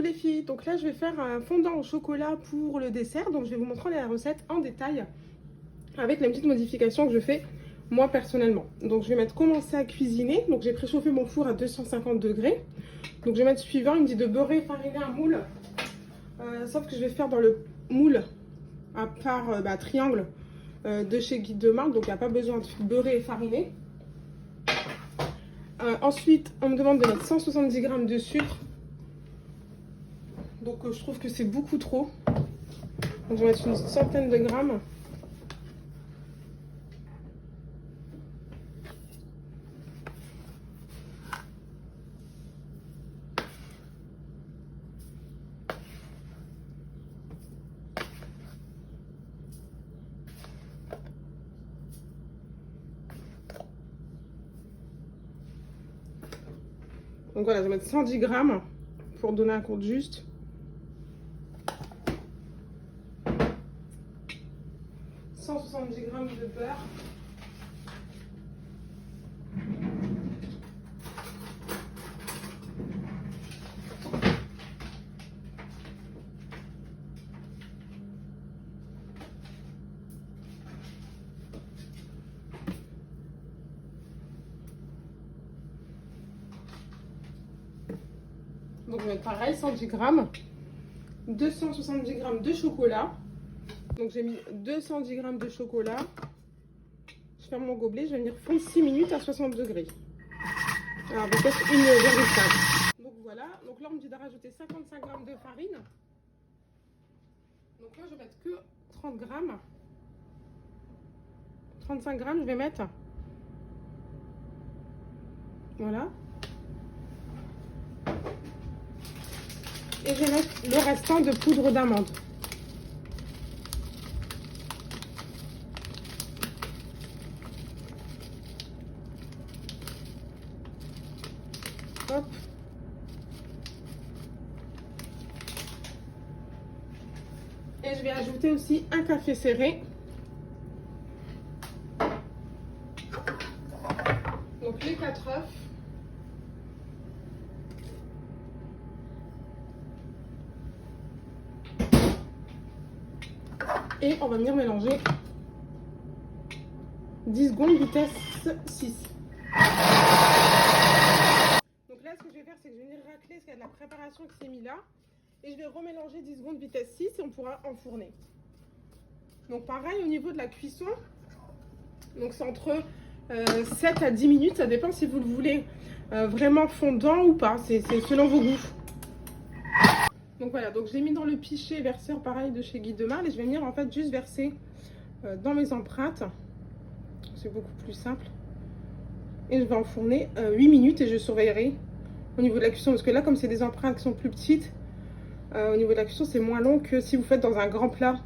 Coucou les filles, donc là je vais faire un fondant au chocolat pour le dessert. Donc je vais vous montrer la recette en détail avec les petites modifications que je fais moi personnellement. Donc je vais commencer à cuisiner. Donc j'ai préchauffé mon four à 250 degrés. Donc je vais mettre suivant, il me dit de beurrer, fariner un moule. Sauf que je vais faire dans le moule à part triangle de chez Guide de marque. Donc il n'y a pas besoin de beurrer et fariner. Ensuite on me demande de mettre 170 g de sucre. Donc je trouve que c'est beaucoup trop. Donc je vais mettre une centaine de grammes. Donc voilà, je vais mettre 110 grammes pour donner un compte juste. « 170 g de beurre. Donc je vais mettre pareil, 110 grammes. 270 g de chocolat. Donc j'ai mis 210 g de chocolat. Je ferme mon gobelet, je vais venir fondre 6 minutes à 60 degrés. Alors peut-être 1,5. Donc voilà, donc là on me dit de rajouter 55 g de farine. Donc là je vais mettre que 30 grammes. 35 grammes je vais mettre. Voilà. Et je vais mettre le restant de poudre d'amande. Hop. Et je vais ajouter aussi un café serré. Donc les 4 œufs. Et on va venir mélanger 10 secondes vitesse 6. Donc là ce que je vais faire c'est que je vais venir racler parce qu'il y a de la préparation qui s'est mis là. Et je vais remélanger 10 secondes vitesse 6 et on pourra enfourner. Donc pareil au niveau de la cuisson. Donc c'est entre 7 à 10 minutes. Ça dépend si vous le voulez vraiment fondant ou pas. C'est selon vos goûts. Donc voilà, donc je l'ai mis dans le pichet verseur pareil de chez Guide de Marle. Et je vais venir en fait juste verser dans mes empreintes. C'est beaucoup plus simple. Et je vais enfourner 8 minutes et je surveillerai au niveau de la cuisson. Parce que là comme c'est des empreintes qui sont plus petites, au niveau de la cuisson c'est moins long que si vous faites dans un grand plat